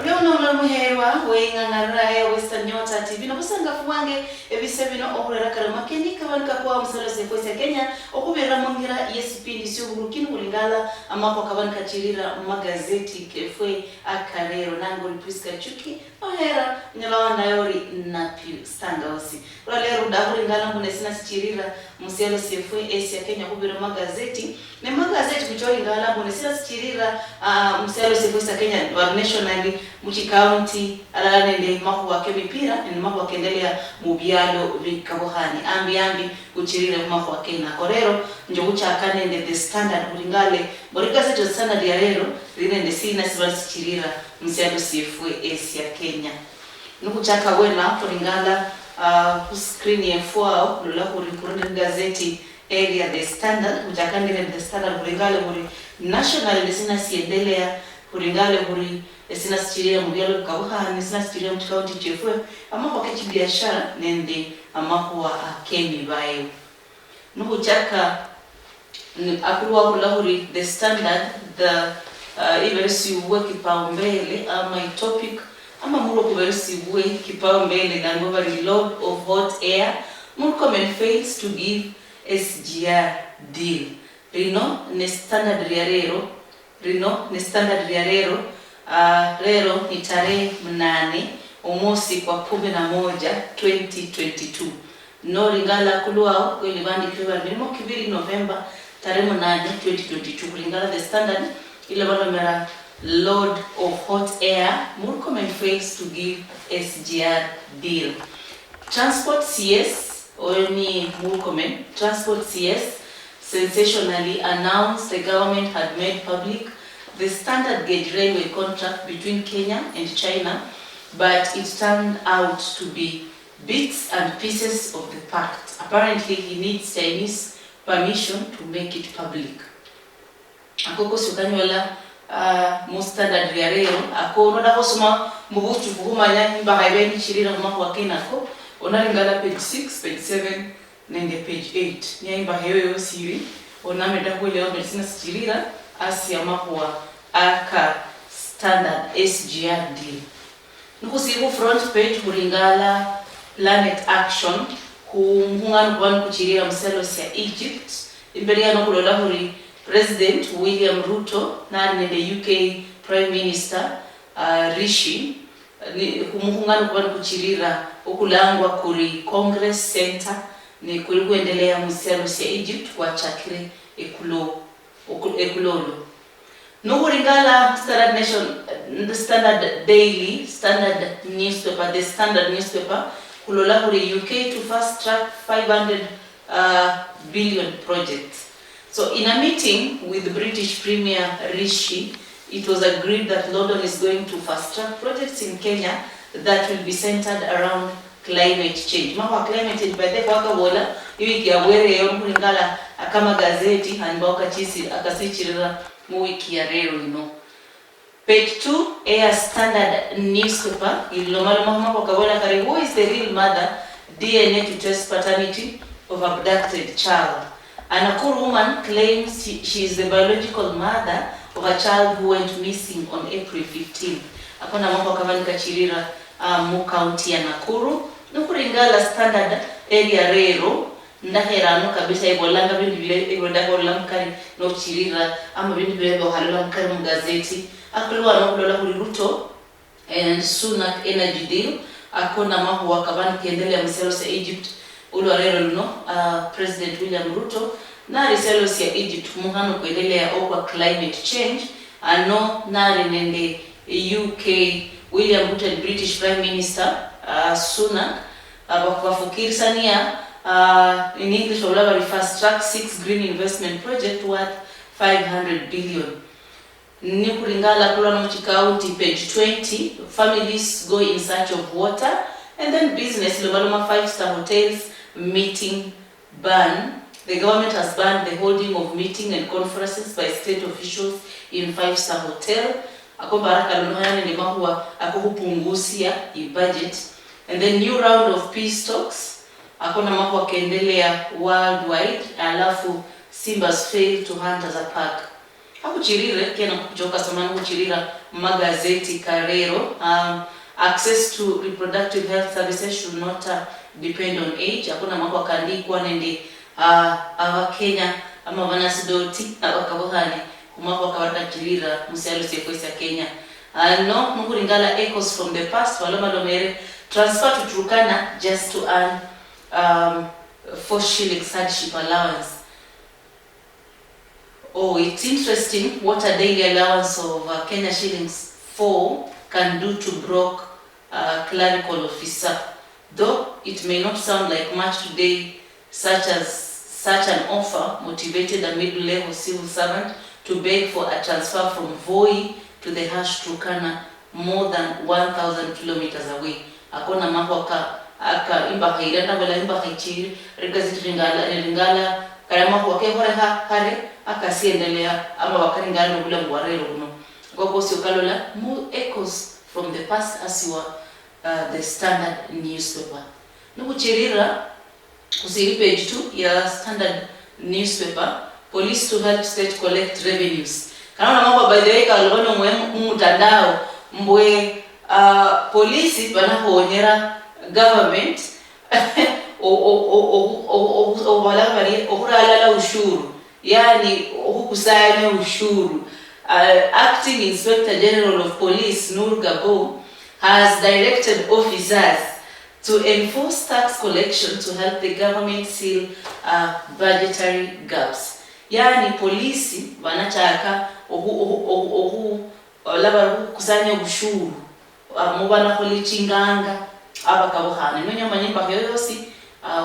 Leo na muhewa wengangara Western Nyota TV no busanga fuwange ebisebino okulera karamakeni kabanka kwa musalo sekwese ya Kenya okubera mungira yesipindi syo burukini kulingala amako kabanka chirira magazeti kefwe akarero nango Prisca Achuki ohera nyalawanda yori na piu standosi lero dakulingala mbone sina chirira musalo sefwe ya Kenya kubera magazeti ne magazeti kuchoringala mbone sina chirira musalo sefwe ya Kenya wa nationally muchi county alanende mako wake mipira ni mako wakendelea mubyalo bikabohani ambi uchirire mako wake na korero njo ucha kanende the standard ulingale borika zeto standard ya lero rinende sina sibasichirira msialo CFA ya Kenya nukuchaka wena ulingala screen ya fuao lula kurikurende gazeti area the standard ujakandile the standard ulingale muri national sina siendelea ulingale muri sina sichiria mubyalo bikabuhani sina sichiria mu county chefwe amako kechibiashara nende amako wa Kemi bayo nuko chaka akuwa kulahuri the standard the iverisi uwe kipaumbele ama topic ama mulo kuverisi uwe kipaumbele na ngova load of hot air Murkomen fails to give SGR deal rino ne standard riarero lero ni tarehe 8 omosi kwa 11 2022 no ringala kuluao kweli bandi kiwa nimo kibiri November tarehe 8 2022 ringala the standard ile bado mera load of hot air Murkomen fails to give SGR deal transport CS oni Murkomen transport CS sensationally announced the government had made public the standard gauge railway contract between Kenya and China, but it turned out to be bits and pieces of the pact. Apparently, he needs Chinese permission to make it public. Akoko sukanyola mo standard ya rail ako no da hosoma mubuchu buhumanya imba haibeni shirira mwako wa Kenya ko onalingala page 6 page 7 nende page 8 nyimba heyo siri onameda kwelewa medicine shirira Asia makuwa aka standard SGR deal. Nukusibu front page kuringala planet action kuungana kwa kuchirira mselo ya Egypt. Imberia no kulola huri President William Ruto na the UK Prime Minister Rishi ni kuungana kwa kuchirira okulangwa kuri Congress Center ni kuendelea mselo ya Egypt kwa chakire ekulolo nukuringala standard nation the standard daily standard newspaper the standard newspaper kulola kuri UK to fast track 500 billion projects. So in a meeting with the British Premier Rishi, it was agreed that London is going to fast track projects in Kenya that will be centered around climate change. Mwa climate change by the waka bola hivi ya were yo kuringala kama gazeti hanboka chisi akasichirira mu wiki ya leo ino. Page 2 Air Standard newspaper ilomalo mama kwa kabola kare who is the real mother DNA to test paternity of abducted child. A Nakuru woman claims she is the biological mother of a child who went missing on April 15. Akona mama kabani kachirira mu county ya Nakuru nukuringala standard area rero ndaherano kabisa ibolanga bintu bile ibodakola mkari no chirira ama bintu bile bohalala mkari mu gazeti akulwa no kulola kuri Ruto and Sunak energy deal akona mahu wakabani kiendelea mselo ya Egypt ulwa rero no President William Ruto na riselo ya Egypt muhano kuendelea okwa climate change ano nari nende UK William Ruto and British Prime Minister Sunak abakuwafukirisania in English we fast track 6 green investment project worth 500 billion. Nikuringala kula no county page 20 families go in search of water and then business lobaloma 5-star hotels meeting ban. The government has banned the holding of meeting and conferences by state officials in 5-star hotel. Akobaraka lunoyane ni mahuwa akuhupungusia i budget. And then new round of peace talks akona mahuwa kendelea worldwide alafu Simbas fail to hunt as a pack. hakuchirire kena kujoka samana kuchirira magazeti karero. Access to reproductive health services should not depend on age. Hakuna mambo akandikwa nende Kenya ama wanasidoti abakabohani kumako akawarda chirira musialo sekwesa Kenya. No mungu ringala echoes from the past waloma domere transfer to Turkana just to earn 4 shillings hardship allowance. Oh, it's interesting what a daily allowance of Kenya shillings 4 can do to broke clerical officer. Though it may not sound like much today, such an offer motivated a middle-level civil servant to beg for a transfer from Voi to the harsh Turkana, more than 1,000 kilometers away. Akona mambo aka imba hairana wala imba haichiri regaziti ringala karama kwa hore hare akasiendelea ama wakaringana bula ngwarero kuno gogo sio kalola more echoes from the past as you are the Standard newspaper. Nukuchirira kusiri page 2 ya Standard newspaper, police to help state collect revenues. Kana mambo by the way kalona mutandao mbwe polisi banahoonyera government okuralala ushuru, yani okukusanya ushuru. Acting Inspector General of Police Nur Gabo has directed officers to enforce tax collection to help the government seal budgetary gaps. Yani polisi wanataka laba kusanya ushuru mubana polichinganga abakabohana nyonya manyimba yoyosi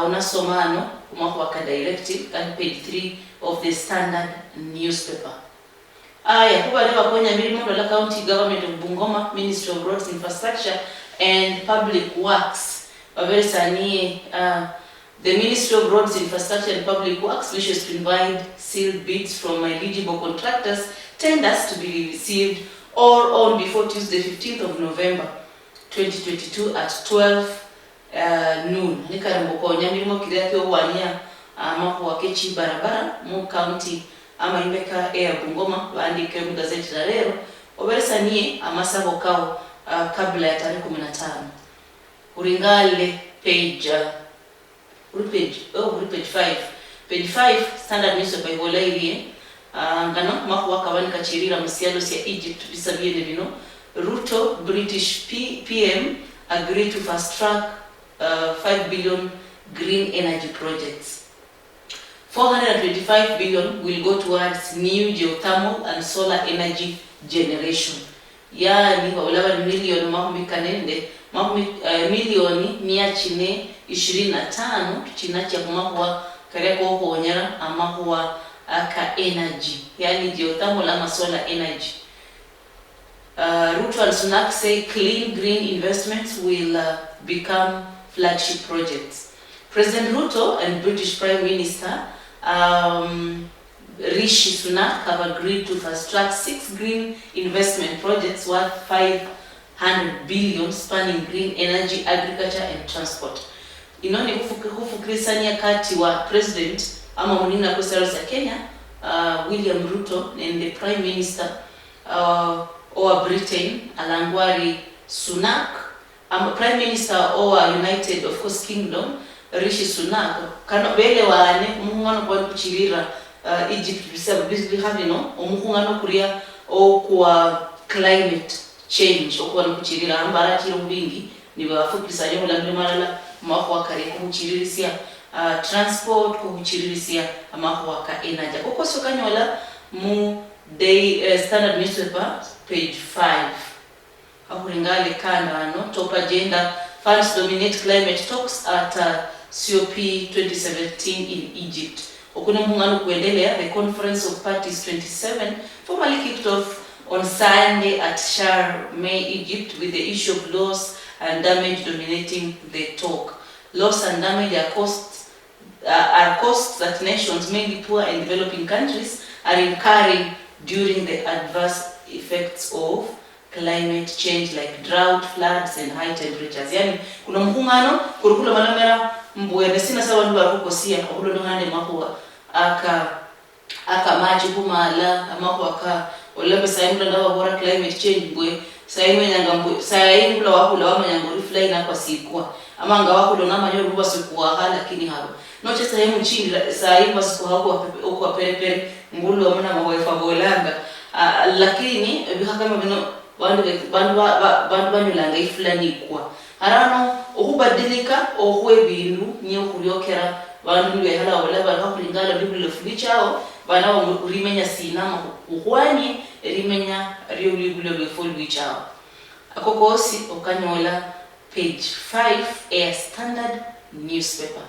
onasomano kumako ka directive kan page 3 of the Standard newspaper. Kuba leba konya milimo la county government of Bungoma, Ministry of Roads Infrastructure and Public Works. Waberesanie the Ministry of Roads Infrastructure and Public Works wishes to invite sealed bids from eligible contractors, tenders to be received or on before Tuesday 15th of November 2022 at 12 noon. Nikarambo konya milimo kidaki owania mako wakechi barabara mu county ama imbeka Bungoma waandike mu gazeti la lero oberesanie amasabo kao kabla ya tarehe 15 uringale page 5 Standard newspaper ibola ilie ngano mako wakabani kachirira musialo sia Egypt bisabie bino Ruto British PM agree to fast track 5 billion green energy projects. 425 billion will go towards new geothermal and solar energy generation. Yani wala milioni mahumi kanende milioni 125 chinacha kumahwa kareko honyera amahwa aka energy, yani geothermal ama solar energy. Ruto and Sunak say clean green investments will become flagship projects. President Ruto and British Prime Minister Rishi Sunak have agreed to fast track 6 green investment projects worth 500 billion spanning green energy, agriculture and transport. Inoni hufukirisania kati wa President ama munina kwa serikali ya Kenya William Ruto and the Prime Minister of Britain Alangwari Sunak, Prime Minister of United of course Kingdom Rishi Sunak kana bele wane umungano kwa kuchirira Egypt bisabizli havino umungano kuria o kwa climate change okwa kuchirira ambara chiro mbingi ni bafukisa yo la mara mako akari kuchirisia transport kuchirisia amako aka energy kokoso kanyola mu day Standard newspaper page 5 akuringale kana no top agenda funds dominate climate talks at COP 2017 in Egypt. Okuna mungano kuendelea, the Conference of Parties 27 formally kicked off on Sunday at Sharm Egypt with the issue of loss and damage dominating the talk. Loss and damage are costs that nations, mainly poor and developing countries, are incurring during the adverse effects of climate change like drought, floods and high temperatures. Yani kuna mungano kurukula malamera mbwene sina sawa nduwa kukosia okulo ngane mahuwa akamachi kumala amakwaka olabe sayimla ndawa bora climate change bwe sayimwe nyangambo sayimla wakula wamanyango refly na kwa sikwa amanga wakulo namanyo ruba sikwa hala lakini habo noche sayimu chini sayimba sikwa hako okwa pere ngulu amuna mawefa bolanga lakini bihakama bino bandu banyulanga ifulani kwa harano okubadilika okwebindu nyo kulyokera bandu behala wala bakakulingala bibule fulichao bana urimenya sinama ukwani rimenya ryo bibule befulwichao akokosi okanyola page 5 a standard newspaper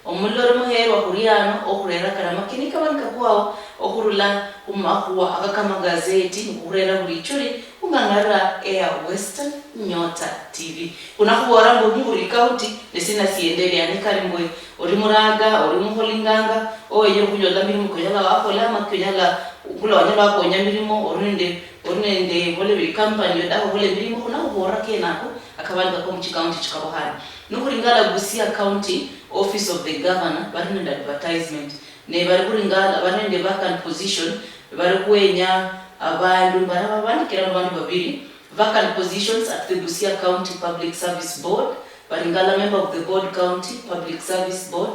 omuloro muhero akuriano okurera karama kinika banka kwao okurula umakuwa akakama gazeti ukurera bulichuri ungangara Air Western Nyota TV unakuwara mburi county nesina siendelea nikarimbwe orimuraga orimuholinganga oyenye kunyola mirimo konyala wakola makonyala ukula wanyala wakonya mirimo orinde bole bi company yoda bole mirimo kuna uhora kenako akabanga ko mu county chikabohana nukuringala Busia County Office of the Governor barinde advertisement ne bari kuringala barinde vacant position bari kwenya abantu barabandikira abantu babiri vacant positions at the Busia County Public Service Board baringala member of the board County Public Service Board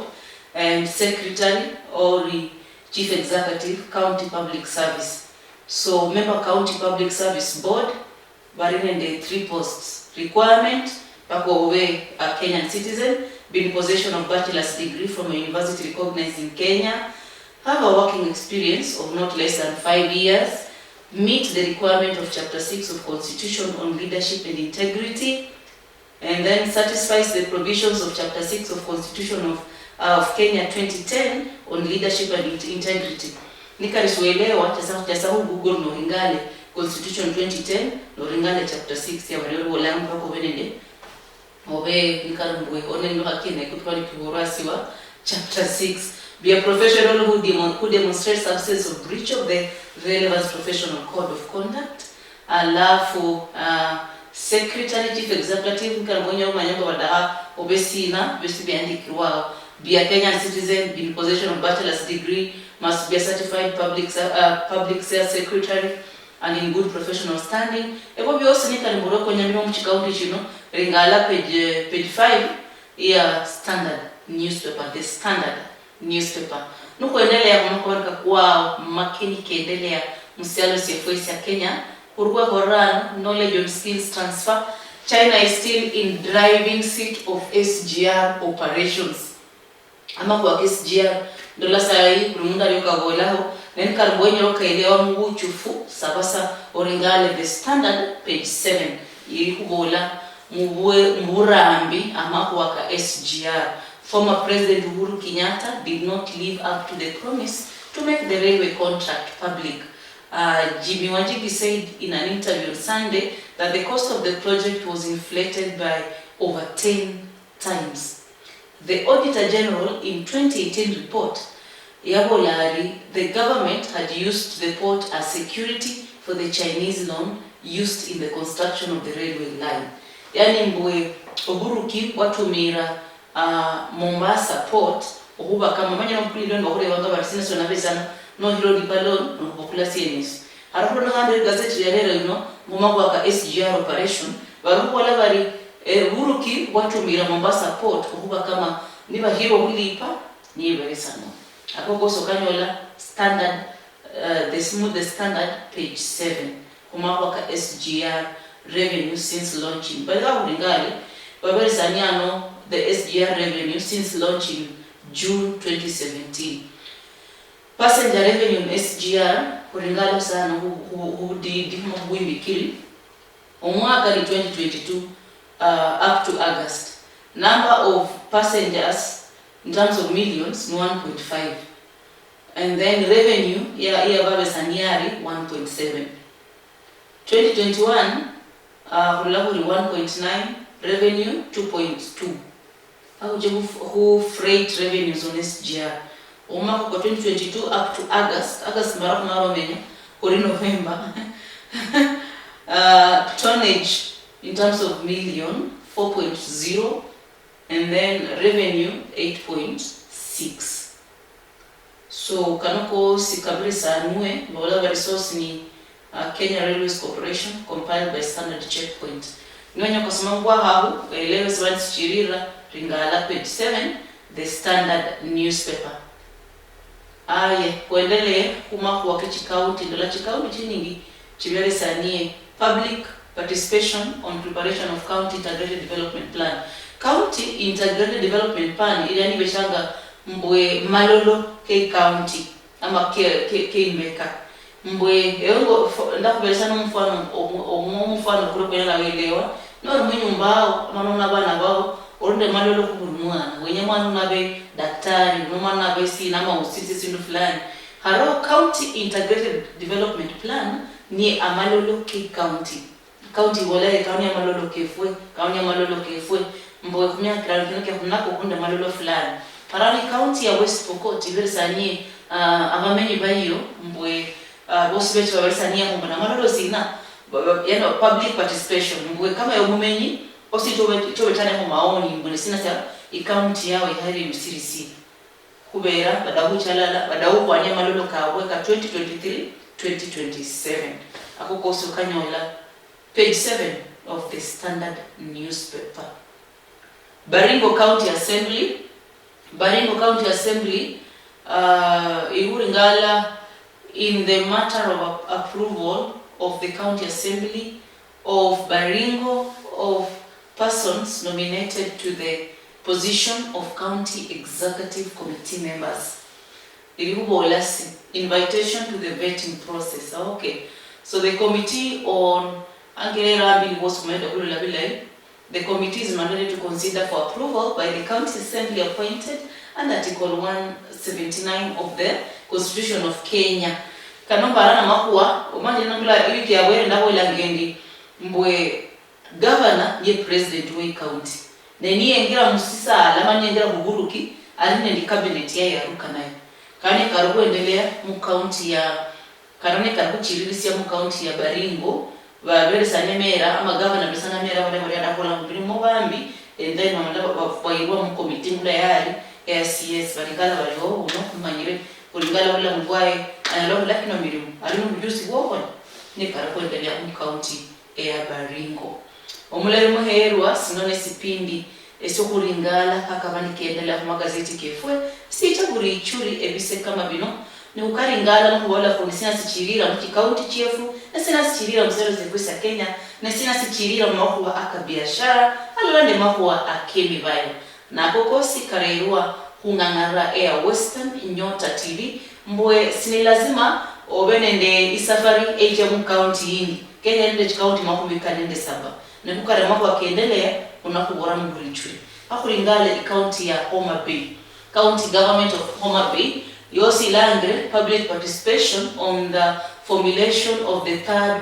and secretary or chief executive County Public Service. So member County Public Service Board barinende 3 posts. Requirement bako we a Kenyan citizen, be in possession of bachelor's degree from a university recognized in Kenya, have a working experience of not less than 5 years, meet the requirement of Chapter 6 of Constitution on leadership and integrity, and then satisfies the provisions of Chapter 6 of Constitution of Kenya 2010 on leadership and integrity. Nikariswelewa tasa Google no ringale Constitution 2010 no ringale Chapter 6 ya walio walangu wako venende obe nikarambwe onendo hakine kutwali kiborasiwa Chapter 6. Be a professional who demonstrates absence of breach of the relevant professional code of conduct. Alafu secretary chief executive nkarambonyo manyamba wadaha obesina besi biandikirwa. Be a Kenyan citizen, be in possession of bachelor's degree, must be a certified public sales secretary and in good professional standing. Ebo byosi nikarimboro konyamiro mu county chino ringala page 5 ya standard newspaper, the standard newspaper. Nukuendelea kumakoreka kwa makini kiendelea msialo CFOs ya Kenya kurwa horan knowledge and skills transfer. China is still in driving seat of SGR operations. Ama kwa SGR dola sai kurumunda yoka bolaho nen karbonyo yoka elewa mungu chufu sabasa oringale the standard page 7 yiri kubola murambi ama kwa SGR. Former President Uhuru Kenyatta did not live up to the promise to make the railway contract public. Jimmy Wanjigi said in an interview on Sunday that the cost of the project was inflated by over 10 times. The Auditor General in 2018 report, Yabolari, the government had used the port as security for the Chinese loan used in the construction of the railway line. Yani mbwe oburuki watumira Mombasa port ohuba kama manya mpulilo ngore wanga barisina sona besana no hilo di balon no bokula sienis arapo na hande gazeti ya lero ino mumagwa ka SGR operation baruko la bari buruki watumira Mombasa port ohuba kama niba hiro hulipa ni beresana akoko sokanyola standard the standard page 7 kumagwa ka SGR revenue since launching baga ulingali baberesaniano the SGR revenue since launch in June 2017. Passenger revenue in SGR kuringalo sana hudi mabwimikili omwaka ni 2022 up to August. Number of passengers in terms of millions ni 1.5, and then revenue ya babe saniari 1.7. 2021 hulahuri 1.9, revenue 2.2. Who freight revenues on SGR. Omako kwa 2022 up to August maro menya kuri November. Tonnage in terms of million 4.0, and then revenue 8.6. So kanoko sikabri sanue bola resource ni Kenya Railways Corporation compiled by Standard Checkpoint. Nyonya kusomangwa hau elewe swans chirira ringala page 7 the Standard newspaper. Aye kuendelee kuma kwa kichikaunti ndola chikaunti chiningi chivyale sanie public participation on preparation of county integrated development plan. County integrated development plan ili yani beshanga mbwe malolo ke county ama ke imeka mbwe eongo ndakubelesana mfano kule kwenye lawelewa no mwinyumbao nona bana bao orunde malolo kuburumwana wenye mwana nabe daktari mwana nabe sina ama usisi sindu fulani haro county integrated development plan ni amalolo ke county wala kauni amalolo kefwe kauni amalolo kefwe mbwe kumya kranyo ke kunako kunda malolo fulani parani county ya West Pokot iversanie abamenyi bayo mbwe bosi betu baversanie kumba na malolo sina public participation mbwe kama ya umumenyi osi tobe tane mu maoni mbwe sina sa county yawe ihari msirisi kubera badahu chalala badahu kwanya malolo kaweka 2023-2027 akoko sukanyola page 7 of the Standard newspaper. Baringo County Assembly Ihuringala in the matter of approval of the County Assembly of Baringo of persons nominated to the position of County Executive Committee members. Invitation to the vetting process. Okay. So the committee on the committee is mandated to consider for approval by the County Assembly appointed under Article 179 of the Constitution of Kenya. Kanomba na makuwa umanje nambula wiki ya wele ndabo ilangendi mbwe governor ye president we county. Neniye ngira musisa alama nyengira buguruki aline ndi cabinet ya ruka nayo. Kane karugo endelea mu county ya karone karugo chirisi ya mu county ya Baringo babere sanemera ama governor besana mera wale wale adakola mbiri mobambi and then wamanda bafuwairwa mu committee mula yari ACS barigala baliho uno kumanyire ulingala wala mgwae analo lakini mirimu alinu mjusi wowe ni karugo endelea mu county ya Baringo. Omulari muherwa sinone sipindi esokuringala kakabani kiendelea mu magazeti kefwe sita buri churi ebise kama bino ni ukaringala no wala kunisina sichirira mu county chefu na sina sichirira mzero zekwisa Kenya na sina sichirira makuwa akabiashara alande makuwa akemi bayo na kokosi kareirwa kungangara Air Western Nyota TV mbwe sini lazima obenende isafari eje mu county hii Kenya nende county makumika nende saba na kukare makuwa kiendelea unakubora mu buri churi akuringala county ya Homa Bay. County Government of Homa Bay yosi langre public participation on the formulation of the third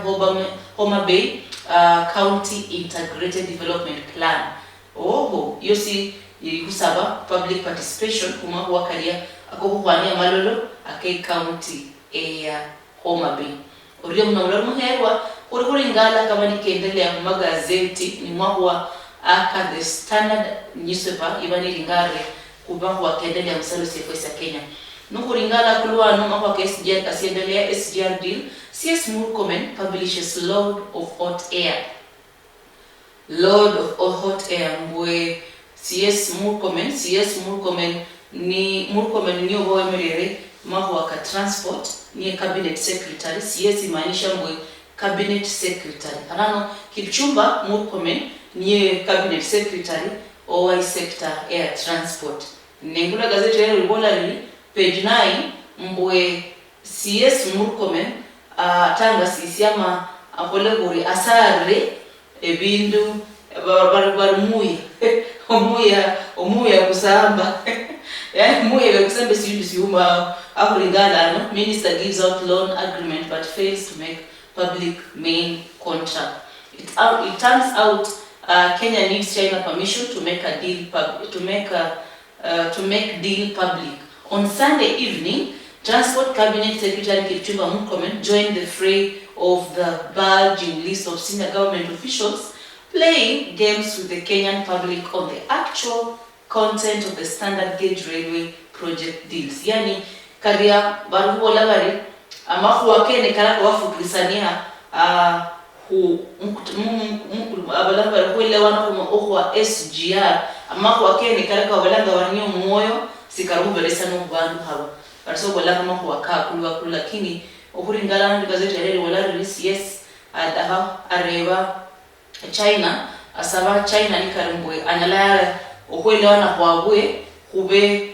Homa Bay County Integrated Development Plan. Yosi kusaba public participation kuma wakalia akokwania malolo akai county ya Homa Bay. Uriyo mnaularo muherwa kuringala kama nikiendelea mu magazeti ni mwahwa aka the Standard newspaper ibani lingare kubangu wakendelea msalo sekwesa Kenya. Nukuringala kulwa numa kwa SGR asiendelea SGR deal. CS Murkomen publishes Lord of Hot Air. Lord of Hot Air mbwe CS Murkomen ni nyobo emerere mahu ka transport ni cabinet secretary. CS imaanisha mbwe cabinet secretary. Anano Kipchumba Murkomen ni cabinet secretary OI sector air transport. Nengula gazeti leo libola li page 9 mbwe CS Murkomen tanga sisiama apolegori asare ebindu barumuya omuya kusamba yani muya kusamba siuma akulingana no minister gives out loan agreement but fails to make public main contract. It turns out Kenya needs China permission to make a deal deal public. On Sunday evening, Transport Cabinet Secretary Kipchumba Murkomen joined the fray of the bulging list of senior government officials playing games with the Kenyan public on the actual content of the standard gauge railway project deals. Yani karia baru wala bari amahu akene kala kwa fukrisania hu abala bari kuelewana kuma okwa SGR amahu akene kala kwa balanga wanyo moyo sikarubu belesa no bandu haba barso wala kama kwa kulwa lakini okuringala ndi gazeti ya wala release yes adaha areba China asaba China ni karimbwe anyala okuelewana kwabwe kube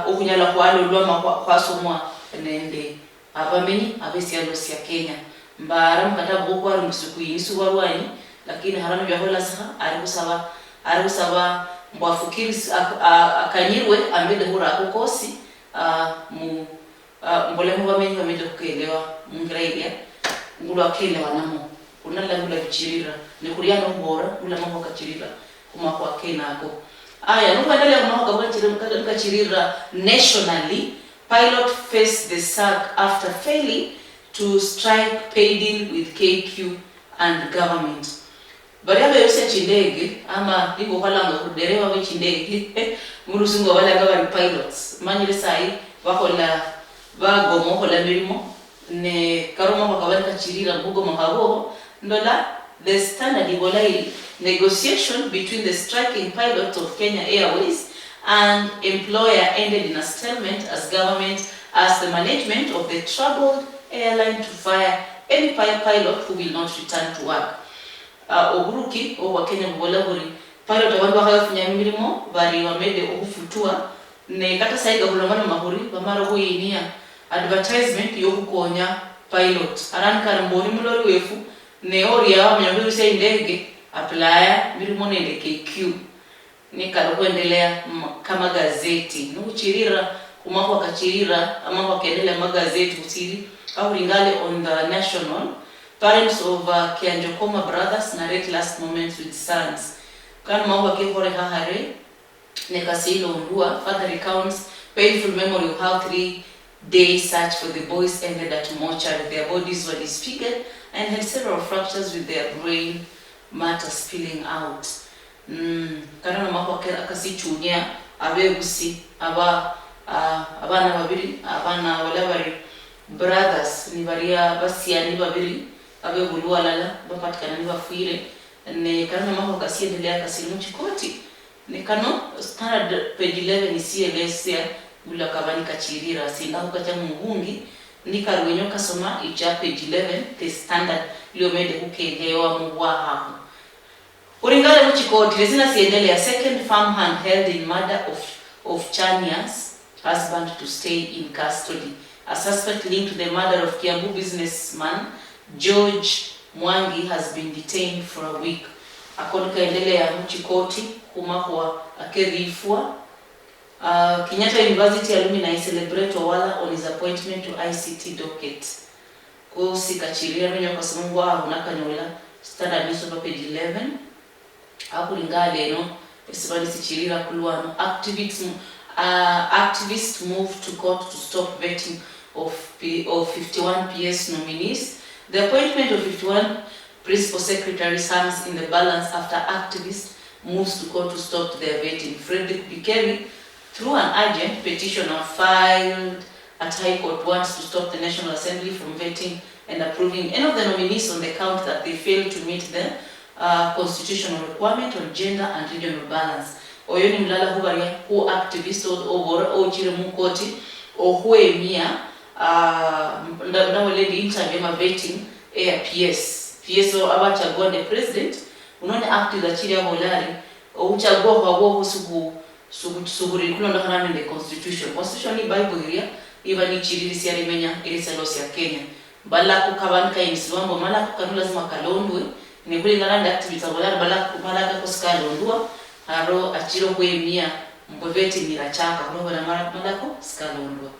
okunyala kwalo lwa kwasomwa nende abamenyi abesialo sia Kenya mbara mkatabu kwa rumsuku yisu warwani lakini harano bya hola saha arusaba mbwafukiri akanyirwe ambede hura akokosi mbole mubamenyi bamede kuelewa mungraidia ngulu akelewa namo kuna langula bichirira ni kuriano bora kula mambo kachirira kuma kwa kenako aya nubadala ya mambo kachirira nationally pilot faced the sack after failing to strike pay deal with KQ and government bariaba yose chindege ama liko kwalanga kuderewa we chindege murusingo wala gaba pilots manyire sai bakola bagomo kola mirimo ne karoma bakabana kachirira mbugo mahabo ndola the standard ibolai negotiation between the striking pilots of Kenya Airways and employer ended in a stalemate as government asked the management of the troubled airline to fire any pilot who will not return to work. Oguruki wa Kenya mbolaburi pilot abantu bakafanya mirimo bari wamede okufutua ne kata saiga kulomana mahuri bamara kuyinia advertisement yokukonya pilot arankara mboni mulori wefu ne ori ya mnyambiri sai ndege apply mirimo nende KQ ni kuendelea kama gazeti nukuchirira kumako akachirira amako akaendelea magazeti usiri au ringale on the national parents of Kianjokoma brothers narrate last moments with sons kan mambo akihore hahare ne kasilo ndua father recounts painful memory of how 3-day search for the boys ended at mortuary. Their bodies were disfigured and had several fractures with their brain matter spilling out. Kana mako akasichunya abegusi abana babiri abana walabari brothers ni baria basiani babiri abegulwa lala bapatikana ni bafire ne kana mako akasiendelea kasimu chikoti ne kano standard page 11 ni CLS ya ula kabani kachirira sinda kukacha mungungi nikarwenyo kasoma ija page 11 the standard liomede kukeelewa mwa hapo uringale mchikoti rezina siendelea second farm hand held in murder of Chanya's husband to stay in custody. A suspect linked to the murder of Kiambu businessman George Mwangi has been detained for a week. According kaendelea mchikoti kumakwa akerifwa Kenyatta University alumni celebrate wala on his appointment to ICT docket. Ko sikachiria menyo kwa samungu unakanyola standard newspaper page 11. Akulingale no esibali sichirira kulwano activists moved to court to stop vetting of 51 PS nominees. The appointment of 51 principal secretaries hangs in the balance after activists moves to court to stop their vetting. Frederick Bikeri, through an urgent petitioner filed at High Court, wants to stop the National Assembly from vetting and approving any of the nominees on the count that they failed to meet the constitutional requirement on gender and regional balance. Oyoni mlala hubaria who activist or chire mukoti or huemia ndaweledi interview ma vetting PS o abachagua the president unone active za chire holari uchagua kwa wao suguri kulo ndakana the constitution ni bible area even chiriri siari menya iliselosi ya Kenya bala kukabanka insiwambo mala kukanula lazima kalondwe ni kulingana na activity za balaka kusikalondwa haro achiro kuemia mboveti mirachaka kwa na malako sikalondwa.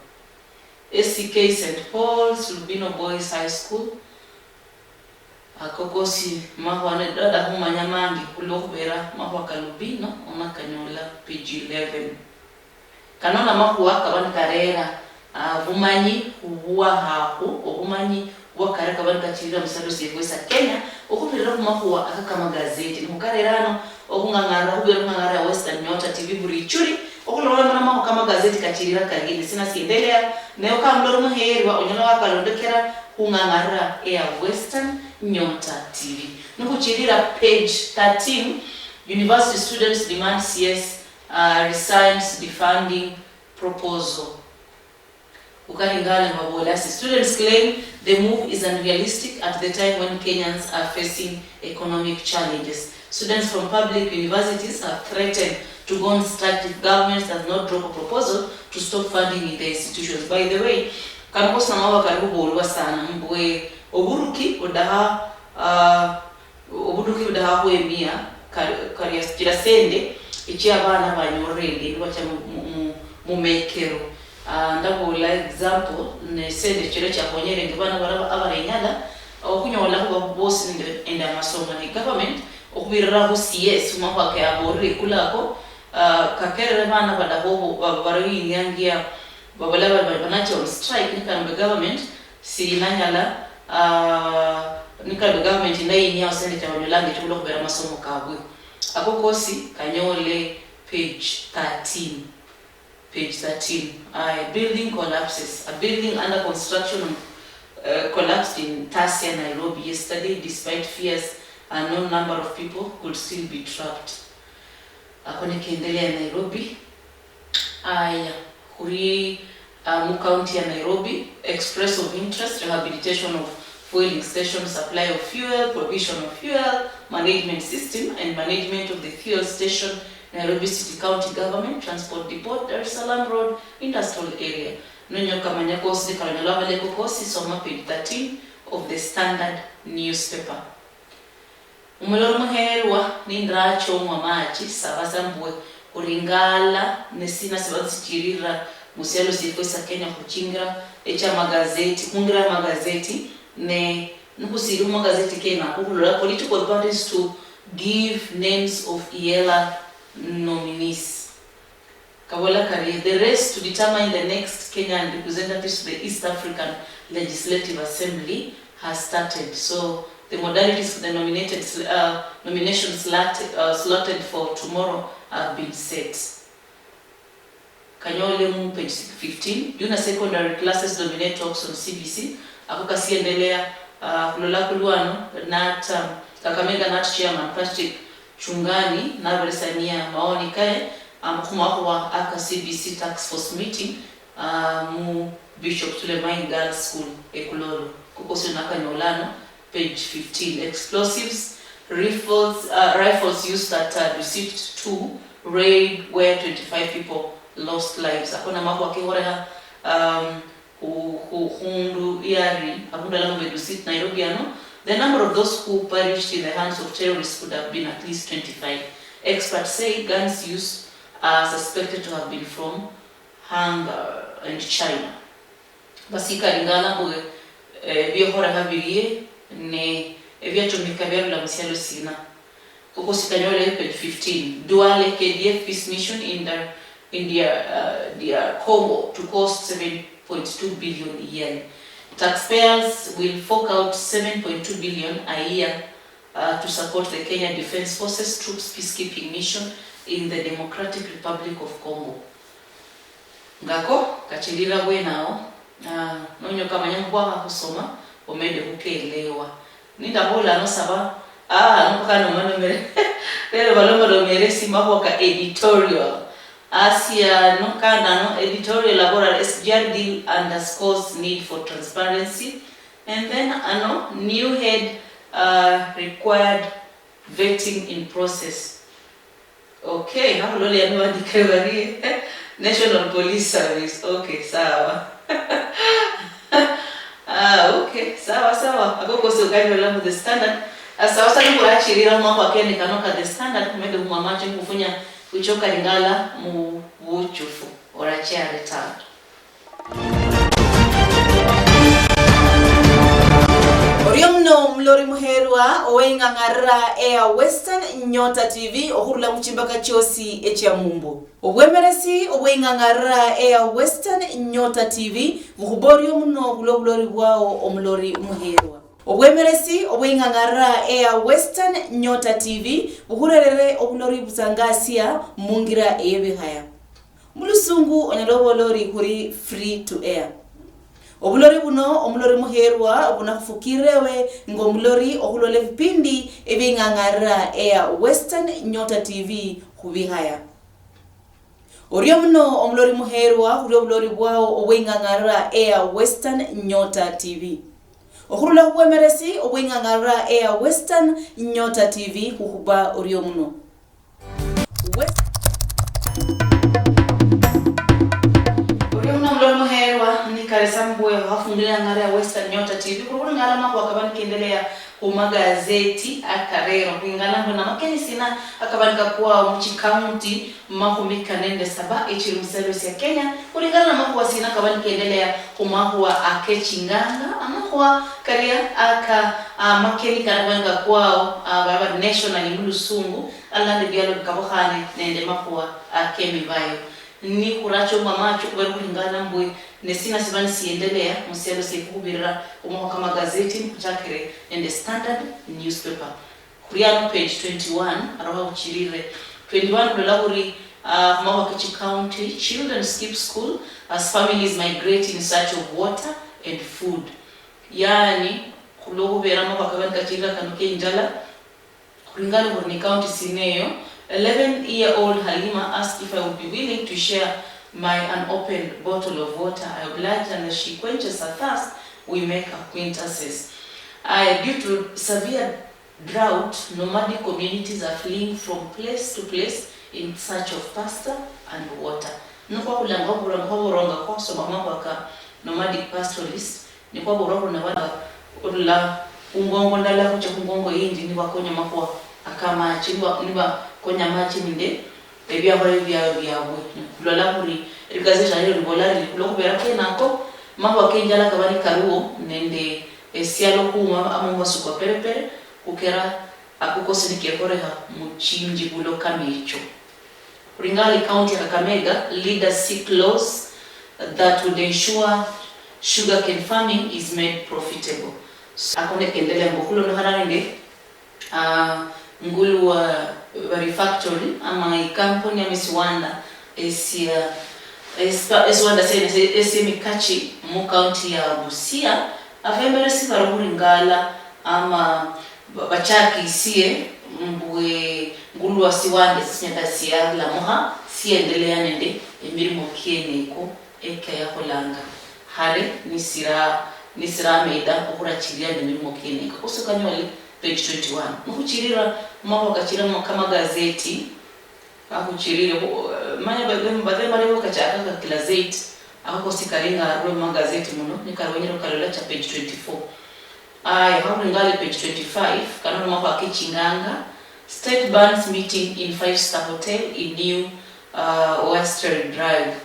SCK St. Paul's Lubino Boys High School akokosi mahwane dada humanya mangi kulobera mahwa kalubino onakanyola page 11 kanona mahwa kabani karera bumanyi uwa hapo obumanyi wakara kabani kachirira musado siyewesa Kenya okupirira kumahuwa akakama gazeti mukarerano okungangara hubera ngangara Western Nyota TV buri churi okulola mama kama gazeti kachirira kagini sina siendelea nayo kamloro muherwa onyola wakalondekera kungangara ya Western Nyota TV nukuchirira page 13 university students demand CS resigns defunding proposal. Ukalingana mabola students claim the move is unrealistic at the time when Kenyans are facing economic challenges. Students from public universities have threatened to go on strike if government does not drop a proposal to stop funding in the institutions. By the way, kanakosa mawa karibu bolwa sana mbwe oburuki odaha kwemia kariya kirasende ichi abana banyorende ndwacha mu mekero ndabola example ne sende kiro cyakonyere ngibana bara abarenyala okunyola ko boss inde amasomo ni government okubirira ko CS mwa ke abori kulako kakere bana badaho bari nyangia babala banacho on strike ni kan government si nanyala ni kan government nayi nya sende cyabonyolange cyo kubera amasomo kabwe akokosi kanyole page 13. Page 13. A building collapses. A building under construction collapsed in Tasia, Nairobi yesterday. Despite fears, a known number of people could still be trapped. Akone kiendelea Nairobi. Kuri County ya Nairobi. Express of interest, rehabilitation of fueling station, supply of fuel, provision of fuel, management system, and management of the fuel station. Nairobi City County Government, Transport Depot, Dar es Salaam Road, Industrial Area. Nonyo kamanya kosi kalanyala vale kosi soma page 13 of the Standard newspaper. Umuloro muherwa nindracho mwamachi sabasambwe uringala nesina sibazichirira muselo sifesa Kenya kuchingira echa magazeti kungira magazeti ne nukusiri magazeti Kenya kukulora political parties to give names of IELA nominees. Kabola Kari, the race to determine the next Kenyan representatives to the East African Legislative Assembly has started. So the modalities for the nominations slotted for tomorrow have been set. Kanyole page 15. Junior secondary classes dominate talks on CBC. Akuka siendelea kulola kuluano nat Kakamega nat chairman Patrick Chungani na balisania maoni kae kumwako aka CBC tax force meeting mu Bishop Suleiman Girls School Ekulolo kukosi nakanyolano page 15. Explosives rifles used at Receipt 2 raid where 25 people lost lives. Akona mako akihoreha hundu yari abunda lango Receipt Nairobi ano. The number of those who perished in the hands of terrorists could have been at least 25. Experts say guns used are suspected to have been from Hungary and China. Basika ringala mwe biohora habirie ne vyatumika vyarula msialo sina. Kuko sikanyole page 15. Duale KDF peace mission in their Congo to cost 7.2 billion yen. Taxpayers will fork out 7.2 billion a year to support the Kenya Defense Forces troops peacekeeping mission in the Democratic Republic of Congo. Ngako kachilira we nao nonyo kama nyangwa kusoma omede kukeelewa. Nindabola no saba nokano mano mere lero balomba do meresi mahoka editorial. Asia no kana no editorial laboral SGR deal underscores need for transparency, and then new head required vetting in process. Okay, how loli andikebari National Police Service. Okay, sawa. Okay, sawa. Akoko so gani wala the Standard. Sawa sana kurachirira mwako akene kanoka the Standard kumende mwamache kufunya kuchoka lingala mu buchufu orachia retard. Oriomno mlori muherwa owenga ngara Air Western Nyota TV ohurula muchimbaka chosi echa mumbo. Obwemeresi owenga ngara Air Western Nyota TV muhuborio muno bulori bwao omlori muherwa. Obwemeresi owenga ngara Air Western Nyota TV buhurerere obulori busangasia mungira eyebihaya. mulusungu onyalobo lori huri free to air. Obulori buno omulori muherwa obuna kufukirewe ngomulori ohulole vipindi ebingangara Air Western Nyota TV hubihaya. Orio muno omulori muherwa huri obulori bwao obwingangara Air Western Nyota TV. Ohulula huwemeresi obwingangara Air Western Nyota TV huhuba orio muno. Karesambwe hafungila ngare ya Western Nyota TV kuruna ngala mako akabani kiendelea umagazeti akarero ngala na makeni sina akabanika kwa mchi county mahumika nende saba echirumuselo ya Kenya kulingana na mako sina akabani kiendelea kumahua akechinganga amahua karia aka makeni kanabanika kwao baba national mulusungu alande byalo kabohane nende mako akemi bayo ni kuracho mamacho kubera kulingana mbwe nesina sibani siendelea muselo sekubirira umwaka magazeti kuchakire and the Standard Newspaper kuriano page 21 arawa uchirire 21 dolaburi mwa Kichi County children skip school as families migrate in search of water and food. Yani kulogo bera mwa kabani kachira kanuke injala kulingana kwa ni county sineyo 11-year-old Halima asked if I would be willing to share my unopened bottle of water. I obliged, and as she quenches her thirst, we make acquaintances. Due to severe drought, nomadic communities are fleeing from place to place in search of pasture and water. Nukwa kulanga kuronga kwa so mama waka nomadic pastoralist ni kwa bororo na wala ula ungongo ndala kucha kungongo yindi ni wakonya makwa akama chindwa niba konya machi minde ebya hore byabwe kulola kuri rigazesha rero ribolari kulokubera kenako mambo akenjala kabani karuo nende esialo kuma amumba suko perepere kukera akukosinikie koreha muchinji bulo kamicho. Ringali County ya Kakamega leaders seek laws that would ensure sugarcane farming is made profitable. Akone kendele mbokulo no harande ngulu wa refactory ama ikampuni ya Miswanda Eswanda esemikachi mu county ya Busia afembere sibaruri ngala ama bachaki sie mbwe ngulu wa siwande sinyata siya la moha siendelea nende emirimo kieneko eka ya kolanga hare nisira meida okura chiria emirimo kieneko usukanyoli page 21 mukuchirira mwa kachira kama gazeti akuchirire manya badhe mali wakachaka kila gazeti akako sikaringa ro magazeti muno nikarwenyero kalola cha page 24 hapo ngali page 25 kana mwa kichinganga state bands meeting in 5-star hotel in New Western Drive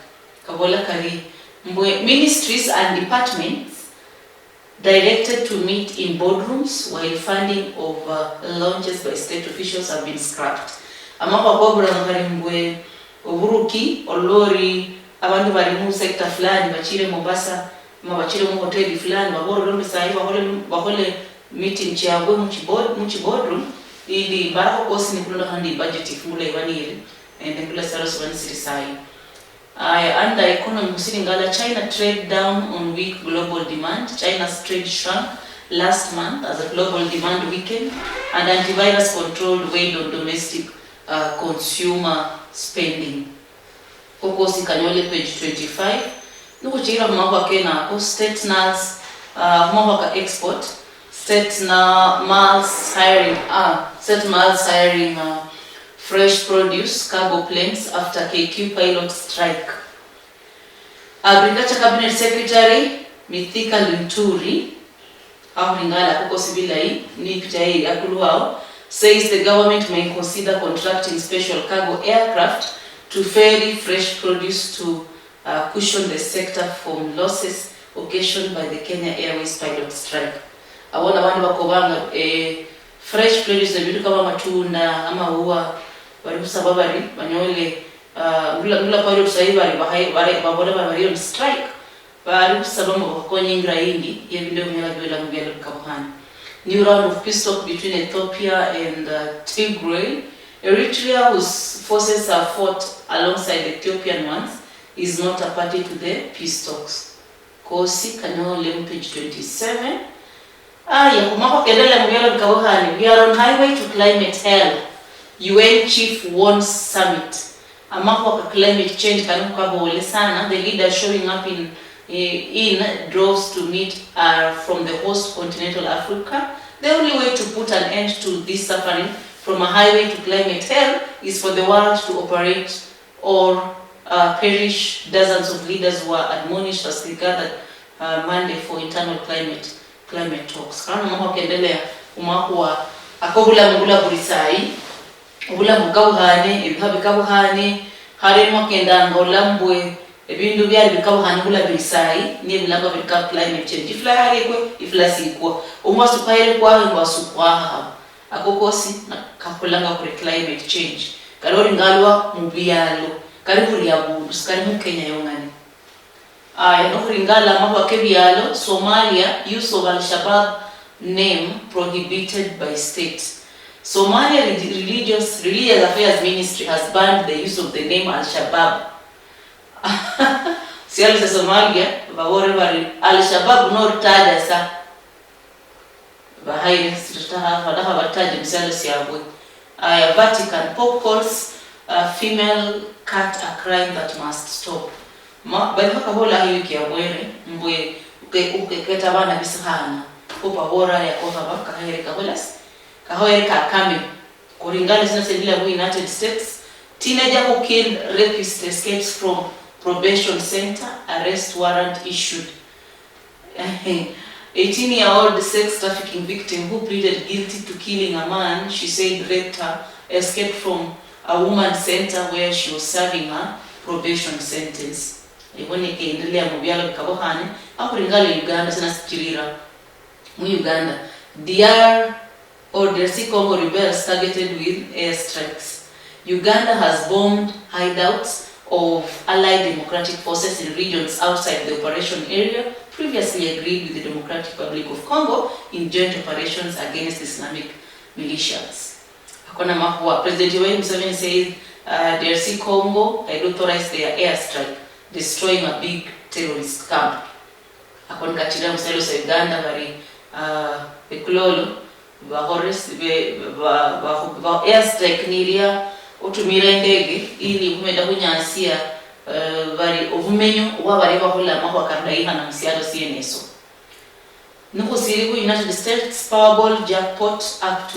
kabola kari mbwe ministries and departments directed to meet in boardrooms while funding of launches by state officials have been scrapped. Amapa bobura ngarimbwe oburuki olori abantu bari mu sector fulani bachire Mombasa mabachire mu hotel fulani baboro lombe sahi bahole meeting chiagwe mu boardroom ili barako kosi ni kulola handi budget ifumule iwanire and ngula saros wani sirisai. Under economy Musingala, China trade down on weak global demand. China's trade shrunk last month as a global demand weakened and antivirus control weighed on domestic consumer spending. Kokosi Kanyole page 25. Nukuchira mwaka kena ko state nals mwaka export state na malls hiring fresh produce cargo planes after KQ pilot strike. Agriculture Cabinet Secretary Mithika Lunturi Aulingala Kukosi ni pitai akuluao says the government may consider contracting special cargo aircraft to ferry fresh produce to cushion the sector from losses occasioned by the Kenya Airways pilot strike. Awona wanu wakobanga fresh produce vitu kama matunda ama huwa bari kusababari banyole ngula pilot saibari bari on strike bari kusabamo bakonyingira indi yebindo myala bela mugelo kabhani. New round of peace talk between Ethiopia and Tigray Eritrea, whose forces have fought alongside the Ethiopian ones, is not a party to the peace talks. Kosi Kanyo Lem page 27. We are on highway to climate hell. UN chief warns summit. Amako climate change kanukabole sana. The leaders showing up in droves to meet are from the host continental Africa. The only way to put an end to this suffering from a highway to climate hell is for the world to operate or perish. Dozens of leaders were admonished as they gathered Monday for internal climate talks. Kana mama kendelea umakuwa akobula mugula bulisai ubula mugawhane ibihabi kabhane harimo kenda ngolambwe ebindu byali bikawhane bula bulisai ni bilamba bika climate change ifla harikwe ifla sikwa umwasu paile kwa ngwasu kwa akokosi na kapulanga kuri climate change kalori ngalwa mubiyalo karibu ya budu karibu Kenya yongani Nokuringala mahwa kebialo, Somalia, use of Al-Shabaab name prohibited by state. Somalia Religious Affairs Ministry has banned the use of the name Al-Shabaab. Siali sa Somalia, Al-Shabaab no taja sa. Bahai fadaha bataja misali siyabwe. Vatican Pope calls female cat a crime that must stop. Bali kabola hiyo kiamwere mbwe ukeketa bana bisahana kupa bora ya kofa baka kahereka bolas kahereka kame kuringana sina sedila mu United States. Teenager who killed rapist escapes from probation center, arrest warrant issued. 18-year-old sex trafficking victim who pleaded guilty to killing a man she said raped her escaped from a woman's center where she was serving her probation sentence. Ibone keendelea mu byalo bikabohane akuringala Uganda sana sikirira mu Uganda DRC Congo rebels targeted with airstrikes. Uganda has bombed hideouts of allied democratic forces in regions outside the operation area previously agreed with the Democratic Republic of Congo in joint operations against Islamic militias. Akona mahua President Yoweri Museveni said DRC Congo had authorized their airstrike, destroying a big terrorist camp. Akon katira muselo sa Uganda bari bekulolo ba airstrike niria utumira ndege ili kumenda kunyansia bari ovumenyo wabari bakola mahwa kandaiha na msialo CNSO. Nuko sirigu United States Powerball jackpot up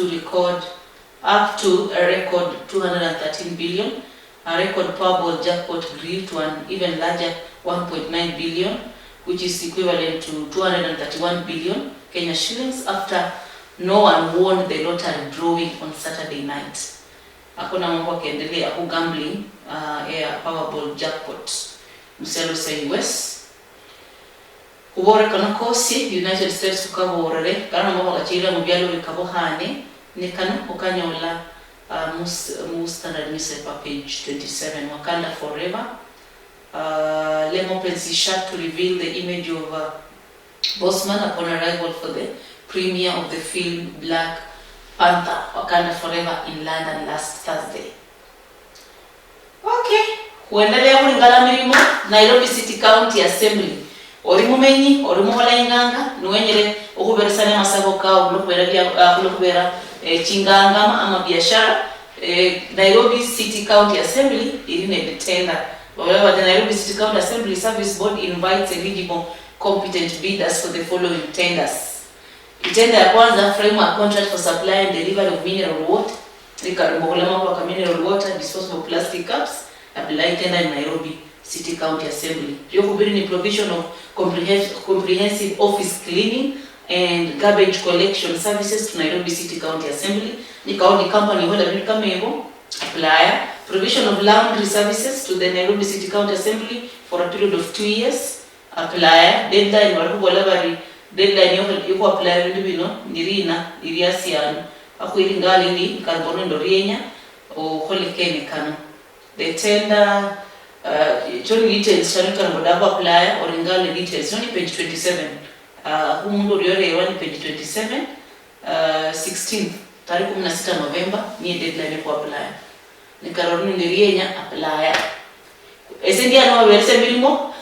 to a record 213 billion. A record Powerball jackpot grew to an even larger 1.9 billion, which is equivalent to 231 billion Kenya shillings after no one won the lottery drawing on Saturday night. Hakuna mambo yakiendelea ku gambling ya Powerball jackpot. Mselo sa US. Kubore kana kosi United States kukaborere kana mambo akachira mu byalo bikabohane ne kana okanyola Standard Newspaper page 27. Wakanda forever. Lemo Pensi shot to reveal the image of Bosman upon arrival for the premiere of the film Black Panther Wakanda Forever in London last Thursday. Okay. Kuendelea kulingala milimo Nairobi City County Assembly. Orimumenyi, orimuhola inganga, nuwenyere okuberesana masabo kao kulokubera chinganga ama biashara. Nairobi City County Assembly iline tender. The Nairobi City County Assembly Service Board invites eligible competent bidders for the following tenders. Tender ya kwanza, framework contract for supply and delivery of mineral water. Ikarumbokolama kwa mineral water, disposable plastic cups, apply tender in Nairobi City County Assembly. Yokubiri ni provision of comprehensive office cleaning and garbage collection services to Nairobi City County Assembly. Nikaoni company hola kama hivyo apply. Provision of laundry services to the Nairobi City County Assembly for a period of 2 years. Apply. Deadline walipokuwa bari deadline yuko apply ndivyo ndirina iriasiano akuilingali ni karbono ndorienya o holikene kana. The tender Johnny details shanika ngodapo apply oringali details on page 27. Umundo riore wani page 27 16th tarehe 16 November ni deadline kwa apply. Nikaroni ndirienya apply. Esendia no wese milimo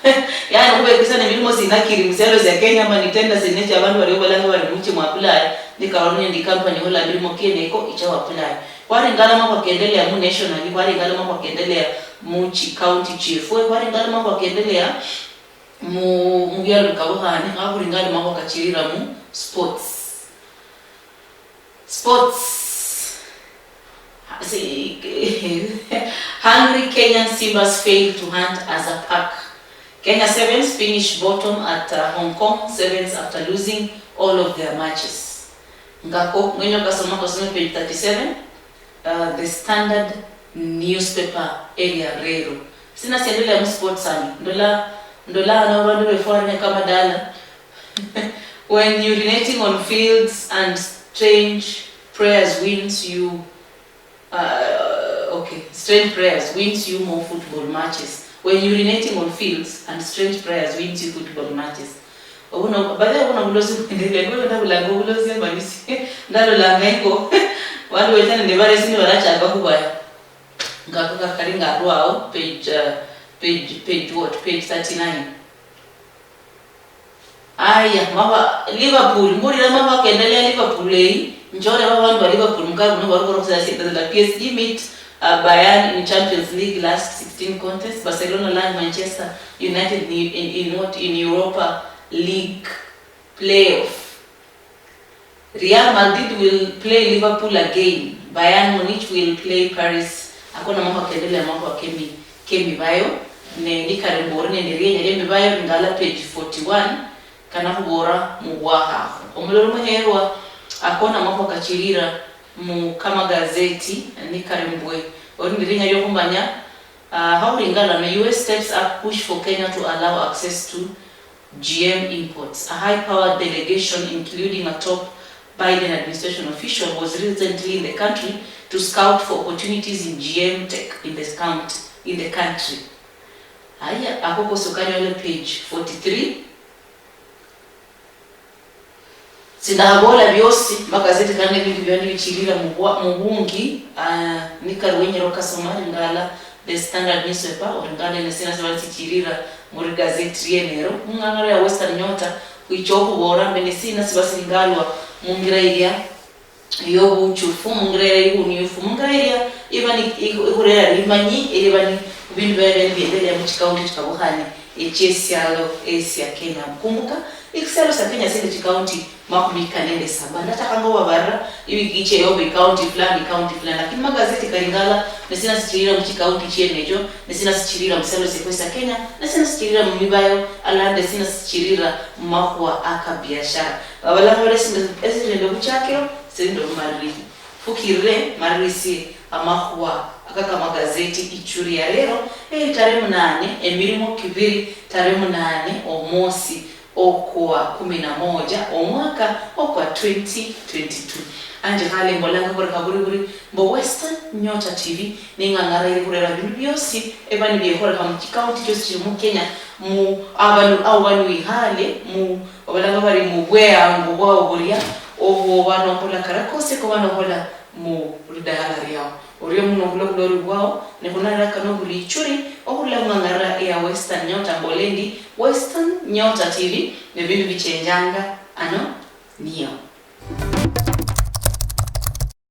yani ube kisana milimo sinakiri mselo za Kenya ama nitenda sinecha abantu bari balanga bari muchi mu apply nikaroni ndi company hola milimo kene iko icha apply. Kwari ngala mambo kiendelea mu national, kwari ngala mambo kiendelea mu county chief, kwari ngala mambo kiendelea mu yalo kabuhani, kwari ngala mambo kachirira mu sports. Hungry Kenyan Simbas failed to hunt as a pack. Kenya Sevens finished bottom at Hong Kong Sevens after losing all of their matches. Ngako mwenye kasoma page 37, the Standard Newspaper area rero. Sina siendelea mu sports sana. Ndola na wadu wefuane kama dala. When urinating on fields and strange prayers wins you strange prayers wins you more football matches. When urinating on fields and strange prayers wins you football matches. Baada ya ulozi kuendelea kwa ndio la ulozi manisi ndalo la ngeko wale wetana ne bare sini wanacha akakubaya ngakaka karinga rwao page 39. Aya mama Liverpool muri na mama kaendelea Liverpool njore baba wa Liverpool mkaru no baroko kusasa la PSG meet Bayern in Champions League last 16 contest. Barcelona land Manchester United in Europa League playoff. Real Madrid will play Liverpool again. Bayern Munich will play Paris. Akona mambo kaendelea mambo kemi bayo ne ndikarembore ne ndirenye bayo ngala page 41 kana kubora mugwaha omuloro muherwa akona mambo kachirira mu kama gazeti nikarembwe orindirinya yo kumbanya how ringala no US steps up push for Kenya to allow access to GM imports. A high-powered delegation including a top Biden administration official was recently in the country to scout for opportunities in GM tech in the country. Aya akoko sokanya page 43. Sinabola byosi magazeti kandi bintu byandi bichirira mubungi nikarwenye roka somali ngala the Standard Newspaper orangana ne sina sabali chirira muri gazeti yenero ngangara ya Western Nyota kuichoko bora menesina sibasi ngalwa mungira ilia yobu chufu mungira ilia nyufu mungira ilia ibani ikurera limanyi ibani bintu byende ya muchikaunti chikabuhani echesialo Asia Kenya kumbuka ikisalo sa Kenya sende county makumika nende saba nataka ngo babara ibi giche yobe county fulani lakini magazeti karingala nesina sichirira mu county chenejo nesina sichirira musalo sekwesa Kenya nesina sichirira mu mibayo alande nesina sichirira makwa akabiashara babala hore sinendo buchakiro sendo marri fukire marisi amakwa akaka magazeti ichuri ya lero tarehe 8 emirimo kibiri tarehe 8 omosi okwa 11 omwaka okwa 2022 anje hale mbolanga kwa kaburi mbo Western Nyota TV ningangara ile kurera bintu byosi ebani byekora mu county cyose mu Kenya mu abantu ihale mu obalanga bari mu bwea ngo bwaburia obo bano kola karakose ko bano kola mu rudahala yao uriyo muno blog wao ne kunara kano bulichuri okula ngangara ya Western Nyota Mbolendi Western Nyota TV ne bintu bichenjanga ano niyo